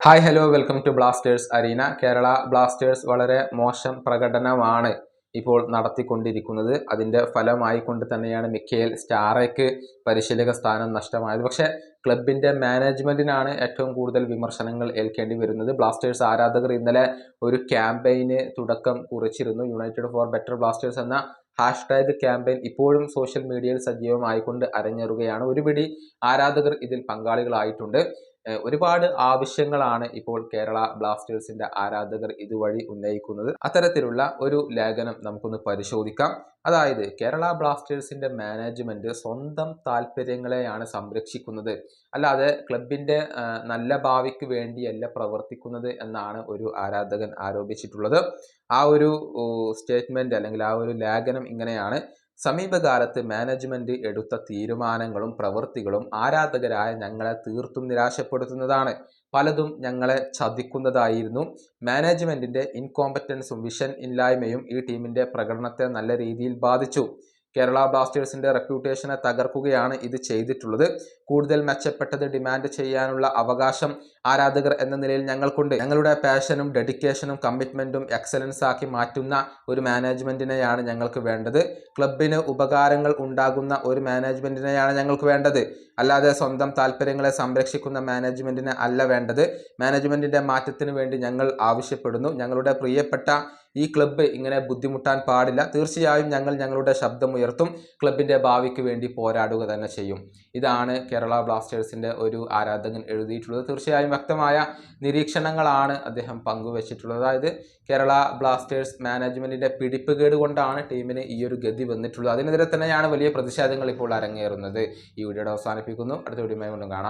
Hi hello welcome to Blasters arena. Kerala Blasters വളരെ മോശം പ്രകടനമാണ് ഇപ്പോൾ നടത്തിക്കൊണ്ടിരിക്കുന്നത്. അതിൻ്റെ ഫലമായി കൊണ്ട് തന്നെയാണ് മിക്കയേൽ സ്റ്റാറയ്ക്ക് പരിശീലക സ്ഥാനം നഷ്ടമായത്. പക്ഷേ ക്ലബിൻ്റെ മാനേജ്മെൻറ്റിനാണ് ഏറ്റവും കൂടുതൽ വിമർശനങ്ങൾ ഏൽക്കേണ്ടി വരുന്നത്. ബ്ലാസ്റ്റേഴ്സ് ആരാധകർ ഇന്നലെ ഒരു ക്യാമ്പയിന് തുടക്കം കുറിച്ചിരുന്നു. യുണൈറ്റഡ് ഫോർ ബെറ്റർ ബ്ലാസ്റ്റേഴ്സ് എന്ന ഹാഷ്ടാഗ് ക്യാമ്പയിൻ ഇപ്പോഴും സോഷ്യൽ മീഡിയയിൽ സജീവമായിക്കൊണ്ട് അരങ്ങേറുകയാണ്. ഒരുപിടി ആരാധകർ ഇതിൽ പങ്കാളികളായിട്ടുണ്ട്. ഒരുപാട് ആവശ്യങ്ങളാണ് ഇപ്പോൾ കേരള ബ്ലാസ്റ്റേഴ്സിന്റെ ആരാധകർ ഇതുവഴി ഉന്നയിക്കുന്നത്. അത്തരത്തിലുള്ള ഒരു ലേഖനം നമുക്കൊന്ന് പരിശോധിക്കാം. അതായത് കേരള ബ്ലാസ്റ്റേഴ്സിന്റെ മാനേജ്മെന്റ് സ്വന്തം താല്പര്യങ്ങളെയാണ് സംരക്ഷിക്കുന്നത്, അല്ലാതെ ക്ലബിന്റെ നല്ല ഭാവിക്ക് വേണ്ടിയല്ല പ്രവർത്തിക്കുന്നത് എന്നാണ് ഒരു ആരാധകൻ ആരോപിച്ചിട്ടുള്ളത്. ആ ഒരു സ്റ്റേറ്റ്മെന്റ് അല്ലെങ്കിൽ ആ ഒരു ലേഖനം ഇങ്ങനെയാണ്: സമീപകാലത്ത് മാനേജ്മെന്റ് എടുത്ത തീരുമാനങ്ങളും പ്രവൃത്തികളും ആരാധകരായ ഞങ്ങളെ തീർത്തും നിരാശപ്പെടുത്തുന്നതാണ്. പലതും ഞങ്ങളെ ചതിക്കുന്നതായിരുന്നു. മാനേജ്മെന്റിന്റെ ഇൻകോമ്പറ്റൻസും വിഷൻ ഇല്ലായ്മയും ഈ ടീമിന്റെ പ്രകടനത്തെ നല്ല രീതിയിൽ ബാധിച്ചു. കേരള ബ്ലാസ്റ്റേഴ്സിന്റെ റെപ്യൂട്ടേഷനെ തകർക്കുകയാണ് ഇത് ചെയ്തിട്ടുള്ളത്. കൂടുതൽ മെച്ചപ്പെട്ടത് ഡിമാൻഡ് ചെയ്യാനുള്ള അവകാശം ആരാധകർ എന്ന നിലയിൽ ഞങ്ങൾക്കുണ്ട്. ഞങ്ങളുടെ പാഷനും ഡെഡിക്കേഷനും കമ്മിറ്റ്മെന്റും എക്സലൻസ് ആക്കി മാറ്റുന്ന ഒരു മാനേജ്മെന്റിനെയാണ് ഞങ്ങൾക്ക് വേണ്ടത്. ക്ലബിന് ഉപകാരങ്ങൾ ഉണ്ടാകുന്ന ഒരു മാനേജ്മെന്റിനെയാണ് ഞങ്ങൾക്ക് വേണ്ടത്, അല്ലാതെ സ്വന്തം താല്പര്യങ്ങളെ സംരക്ഷിക്കുന്ന മാനേജ്മെന്റിനെ അല്ല വേണ്ടത്. മാനേജ്മെന്റിന്റെ മാറ്റത്തിന് വേണ്ടി ഞങ്ങൾ ആവശ്യപ്പെടുന്നു. ഞങ്ങളുടെ പ്രിയപ്പെട്ട ഈ ക്ലബ്ബ് ഇങ്ങനെ ബുദ്ധിമുട്ടാൻ പാടില്ല. തീർച്ചയായും ഞങ്ങൾ ഞങ്ങളുടെ ശബ്ദമുയർത്തും. ക്ലബിന്റെ ഭാവിക്ക് വേണ്ടി പോരാടുക തന്നെ ചെയ്യും. ഇതാണ് കേരള ബ്ലാസ്റ്റേഴ്സിന്റെ ഒരു ആരാധകൻ എഴുതിയിട്ടുള്ളത്. തീർച്ചയായും വ്യക്തമായ നിരീക്ഷണങ്ങളാണ് അദ്ദേഹം പങ്കുവച്ചിട്ടുള്ളത്. അതായത് കേരള ബ്ലാസ്റ്റേഴ്സ് മാനേജ്മെന്റിന്റെ പിടിപ്പുകേട് കൊണ്ടാണ് ടീമിന് ഈ ഒരു ഗതി വന്നിട്ടുള്ളത്. അതിനെതിരെ തന്നെയാണ് വലിയ പ്രതിഷേധങ്ങൾ ഇപ്പോൾ അരങ്ങേറുന്നത്. ഈ വീഡിയോയുടെ അവസാനിപ്പിക്കുന്നു. അടുത്ത വീഡിയോയുമായി വീണ്ടും കാണാം.